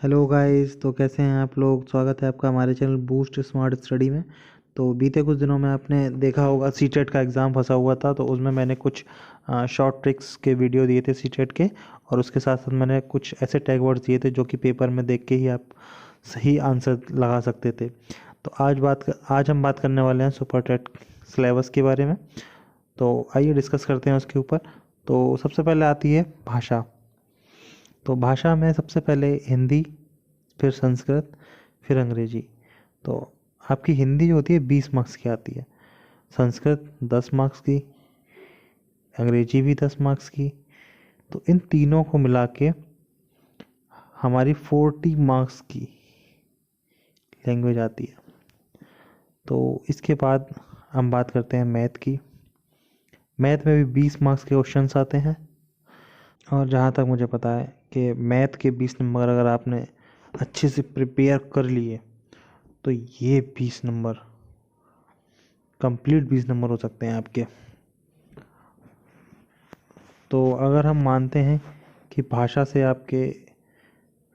Hello guys, तो कैसे हैं आप लोग। स्वागत है आपका हमारे चैनल बूस्ट स्मार्ट स्टडी में। तो बीते कुछ दिनों में आपने देखा होगा सीटेट का एग्ज़ाम फंसा हुआ था, तो उसमें मैंने कुछ शॉर्ट ट्रिक्स के वीडियो दिए थे सीटेट के। और उसके साथ साथ मैंने कुछ ऐसे टैग वर्ड्स दिए थे जो कि पेपर में देख के ही आप सही आंसर लगा सकते थे। तो आज हम बात करने वाले हैं सुपर टेट सिलेबस के बारे में। तो आइए डिस्कस करते हैं उसके ऊपर। तो सबसे पहले आती है भाषा। तो भाषा में सबसे पहले हिंदी, फिर संस्कृत, फिर अंग्रेजी। तो आपकी हिंदी जो होती है 20 मार्क्स की आती है, संस्कृत 10 मार्क्स की, अंग्रेजी भी 10 मार्क्स की। तो इन तीनों को मिला के हमारी 40 मार्क्स की लैंग्वेज आती है। तो इसके बाद हम बात करते हैं मैथ की। मैथ में भी 20 मार्क्स के क्वेश्चंस आते हैं। और जहाँ तक मुझे पता है कि मैथ के 20 नंबर अगर आपने अच्छे से प्रिपेयर कर लिए तो ये 20 नंबर कंप्लीट 20 नंबर हो सकते हैं आपके। तो अगर हम मानते हैं कि भाषा से आपके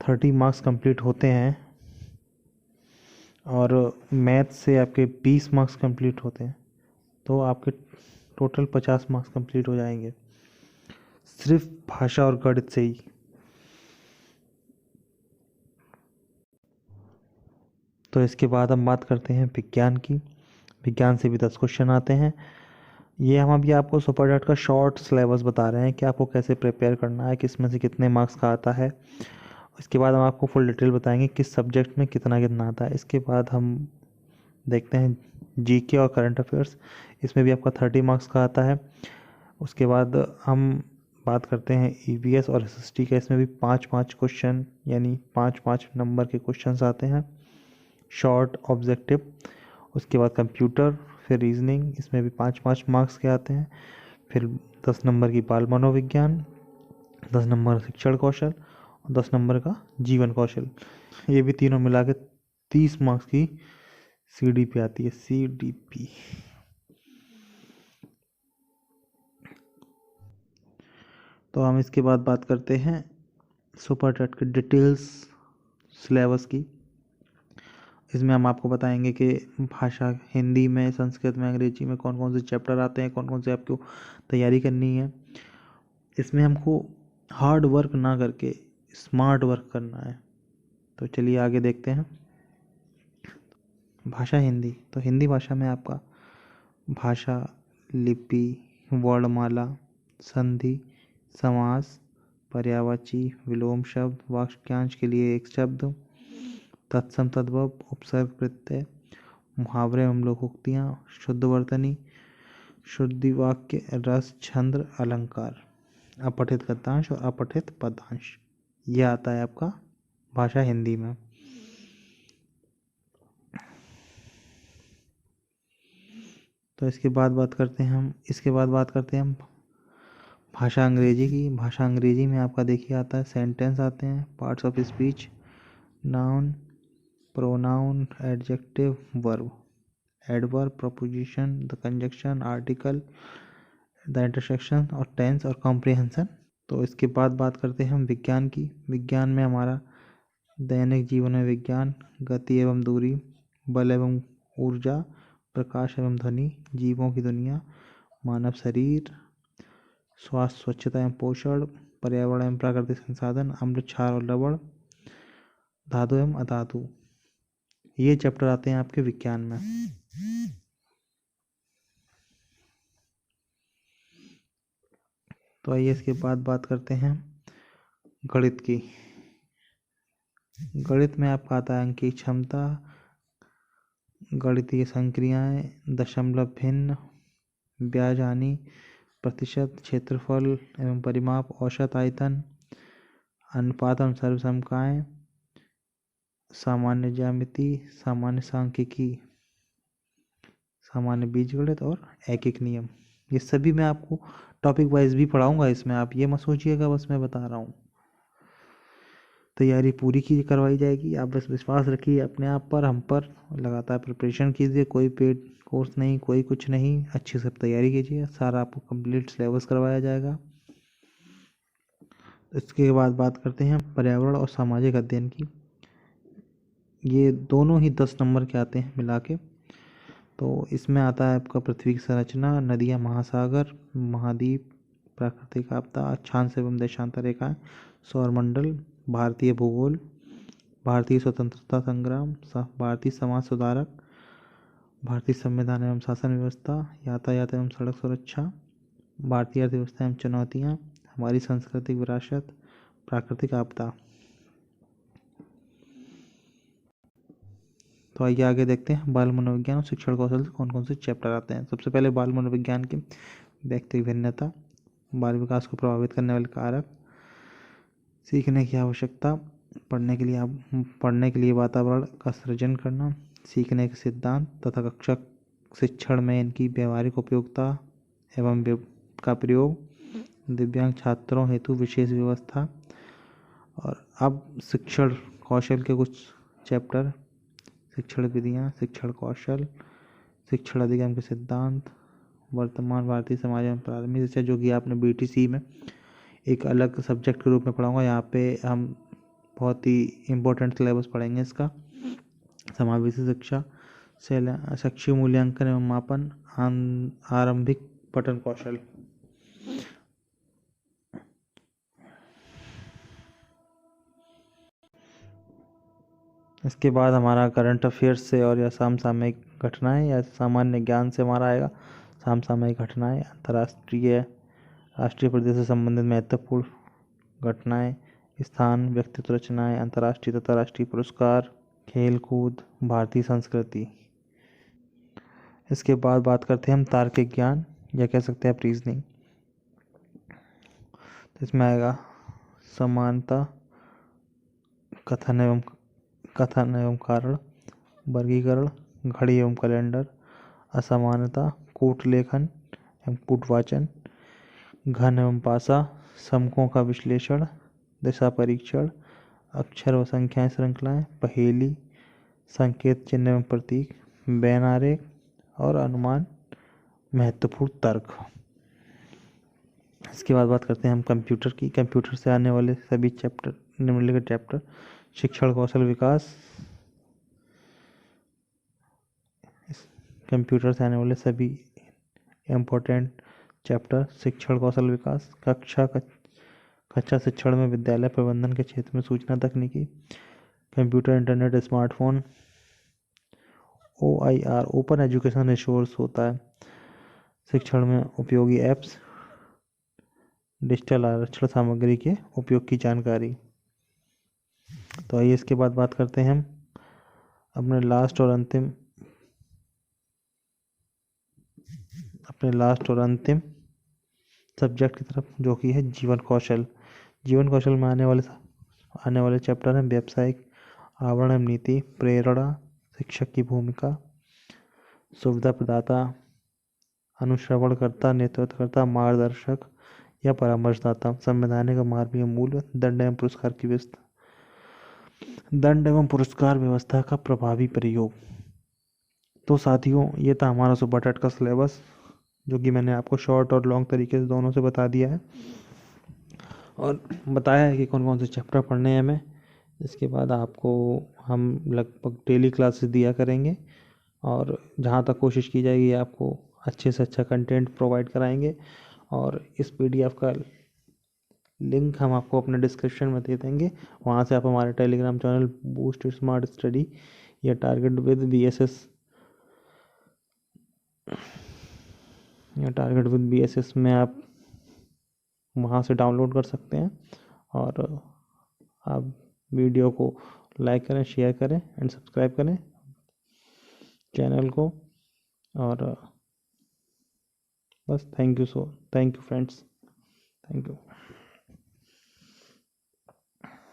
30 मार्क्स कंप्लीट होते हैं और मैथ से आपके 20 मार्क्स कंप्लीट होते हैं, तो आपके टोटल 50 मार्क्स कंप्लीट हो जाएंगे सिर्फ भाषा और गणित से ही। तो इसके बाद हम बात करते हैं विज्ञान की। विज्ञान से भी 10 क्वेश्चन आते हैं। ये हम अभी आपको सुपर डॉट का शॉर्ट सिलेबस बता रहे हैं कि आपको कैसे प्रिपेयर करना है, किस में से कितने मार्क्स का आता है। इसके बाद हम आपको फुल डिटेल बताएंगे किस सब्जेक्ट में कितना कितना आता है। इसके बाद हम देखते हैं जीके और करंट अफेयर्स। इसमें भी आपका 30 मार्क्स का आता है। उसके बाद हम बात करते हैं ईवीएस और एसएसटी का। इसमें भी 5-5 क्वेश्चन यानी 5-5 नंबर के क्वेश्चंस आते हैं, शॉर्ट ऑब्जेक्टिव। उसके बाद कंप्यूटर, फिर रीजनिंग, इसमें भी 5-5 मार्क्स के आते हैं। फिर 10 नंबर की बाल मनोविज्ञान, 10 नंबर शिक्षण कौशल और 10 नंबर का जीवन कौशल। ये भी तीनों मिला के 30 मार्क्स की सीडीपी आती है, सीडीपी। तो हम इसके बाद बात करते हैं सुपर टेट के डिटेल्स सिलेबस की। इसमें हम आपको बताएंगे कि भाषा हिंदी में, संस्कृत में, अंग्रेजी में कौन कौन से चैप्टर आते हैं, कौन कौन से आपको तैयारी करनी है। इसमें हमको हार्ड वर्क ना करके स्मार्ट वर्क करना है। तो चलिए आगे देखते हैं। भाषा हिंदी। तो हिंदी भाषा में आपका भाषा, लिपि, वर्णमाला, संधि, समास, पर्यायवाची, विलोम शब्द, वाक्यांश के लिए एक शब्द, तत्सम तद्भव, उपसर्ग प्रत्यय, मुहावरे एवं लोकोक्तियाँ, शुद्ध वर्तनी, शुद्धि वाक्य, रस, छंद, अलंकार, अपठित गद्यांश और अपठित पदांश। यह आता है आपका भाषा हिंदी में। तो इसके बाद बात करते हैं हम भाषा अंग्रेजी की। भाषा अंग्रेजी में आपका देखिए आता है सेंटेंस आते हैं, parts of speech, noun, pronoun, adjective, verb, adverb, preposition, the conjunction, article, the intersection और टेंस और कॉम्प्रिहेंशन। तो इसके बाद बात करते हैं हम विज्ञान की। विज्ञान में हमारा दैनिक जीवन में विज्ञान, गति एवं दूरी, बल एवं ऊर्जा, प्रकाश एवं ध्वनि, जीवों की दुनिया, मानव शरीर, स्वास्थ्य, स्वच्छता एवं पोषण, पर्यावरण एवं प्राकृतिक संसाधन, अम्ल, क्षार और लवण, धातु एवं अधातु। ये चैप्टर आते हैं आपके विज्ञान में। तो आइए इसके बाद बात करते हैं गणित की। गणित में आपका आता है अंक की क्षमता, गणितीय संक्रियाएं, दशमलव भिन्न, ब्याज हानि, प्रतिशत, क्षेत्रफल एवं परिमाप, औसत आयतन, अनुपात एवं सर्वसमकाएं, सामान्य ज्यामिति, सामान्य सांख्यिकी, सामान्य बीजगणित और एकिक नियम। ये सभी मैं आपको टॉपिक वाइज भी पढ़ाऊंगा। इसमें आप ये मत सोचिएगा बस मैं बता रहा हूँ, तैयारी पूरी की करवाई जाएगी। आप बस विश्वास रखिए अपने आप पर, हम पर, लगातार प्रिपरेशन कीजिए। कोई पेड कोर्स नहीं, कोई कुछ नहीं, अच्छे से तैयारी कीजिए। सारा आपको कंप्लीट सिलेबस करवाया जाएगा। इसके बाद बात करते हैं पर्यावरण और सामाजिक अध्ययन की। ये दोनों ही 10 नंबर के आते हैं मिला के। तो इसमें आता है आपका पृथ्वी की संरचना, नदियाँ, महासागर, महाद्वीप, प्राकृतिक आपदा, अक्षांश एवं देशांतर रेखाएं, सौरमंडल, भारतीय भूगोल, भारतीय स्वतंत्रता संग्राम, भारतीय समाज सुधारक, भारतीय संविधान एवं शासन व्यवस्था, यातायात एवं सड़क सुरक्षा, भारतीय अर्थव्यवस्था एवं चुनौतियाँ, हमारी सांस्कृतिक विरासत, प्राकृतिक आपदा। तो आइए आगे देखते हैं बाल मनोविज्ञान और शिक्षण कौशल से कौन कौन से चैप्टर आते हैं। सबसे पहले बाल मनोविज्ञान की व्यक्तिगत भिन्नता, बाल विकास को प्रभावित करने वाले कारक, सीखने की आवश्यकता, पढ़ने के लिए वातावरण का सृजन करना, सीखने के सिद्धांत तथा कक्षा शिक्षण में इनकी व्यावहारिक उपयोगिता एवं का प्रयोग, दिव्यांग छात्रों हेतु विशेष व्यवस्था। और अब शिक्षण कौशल के कुछ चैप्टर, शिक्षण विधियाँ, शिक्षण कौशल, शिक्षण अधिगम के सिद्धांत, वर्तमान भारतीय समाज एवं प्रारंभिक शिक्षा, जो कि आपने BTC में एक अलग सब्जेक्ट के रूप में पढ़ाऊंगा। यहाँ पे हम बहुत ही इम्पोर्टेंट सिलेबस पढ़ेंगे इसका। समावेशी शिक्षा, शैक्षिक मूल्यांकन एवं मापन, आरंभिक पठन कौशल। इसके बाद हमारा करंट अफेयर्स से और या समसामयिक घटनाएं या सामान्य ज्ञान से हमारा आएगा समसामयिक घटनाएं, अंतर्राष्ट्रीय राष्ट्रीय प्रदेश से संबंधित महत्वपूर्ण घटनाएं, स्थान, व्यक्तित्व रचनाएं, अंतर्राष्ट्रीय तथा राष्ट्रीय पुरस्कार, खेल कूद, भारतीय संस्कृति। इसके बाद बात करते हैं हम तार्किक ज्ञान या कह सकते हैं रीजनिंग। तो इसमें आएगा समानता, कथन एवं कारण, वर्गीकरण, घड़ी एवं कैलेंडर, असमानता, कूट लेखन एवं कूटवाचन, घन एवं पासा, समकों का विश्लेषण, दिशा परीक्षण, अक्षर व संख्याएं श्रृंखलाएं, पहेली, संकेत चिन्ह एवं प्रतीक, बेन आरेख और अनुमान, महत्वपूर्ण तर्क। इसके बाद बात करते हैं हम कंप्यूटर की। कंप्यूटर से आने वाले सभी चैप्टर, निम्नलिखित चैप्टर, शिक्षण कौशल विकास, कंप्यूटर से आने वाले सभी इम्पोर्टेंट चैप्टर, शिक्षण कौशल विकास, कक्षा शिक्षण में विद्यालय प्रबंधन के क्षेत्र में सूचना तकनीकी, computer, internet, smartphone, OIR open education resource होता है, शिक्षण में उपयोगी ऐप्स, डिजिटल आरक्षण सामग्री के उपयोग की जानकारी। तो आइए इसके बाद बात करते हैं हम अपने लास्ट और अंतिम सब्जेक्ट की तरफ, जो कि है जीवन कौशल। जीवन कौशल में आने वाले चैप्टर हैं व्यावसायिक आवरण एवं नीति, प्रेरणा, शिक्षक की भूमिका, सुविधा प्रदाता, अनुश्रवणकर्ता, नेतृत्वकर्ता, मार्गदर्शक या परामर्शदाता, संवैधानिक मानवीय मूल्य, दंड एवं पुरस्कार व्यवस्था का प्रभावी प्रयोग। तो साथियों, ये था हमारा सुपर टेट का सिलेबस, जो कि मैंने आपको शॉर्ट और लॉन्ग तरीके से दोनों से बता दिया है और बताया है कि कौन कौन से चैप्टर पढ़ने हैं हमें। इसके बाद आपको हम लगभग डेली क्लासेस दिया करेंगे और जहाँ तक कोशिश की जाएगी आपको अच्छे से अच्छा कंटेंट प्रोवाइड कराएंगे। और इस PDF का लिंक हम आपको अपने डिस्क्रिप्शन में दे देंगे, वहाँ से आप हमारे Telegram channel boost smart study या टारगेट विद BSS में आप वहाँ से डाउनलोड कर सकते हैं। और आप वीडियो को लाइक करें, शेयर करें एंड सब्सक्राइब करें चैनल को। और बस thank you friends, thank you.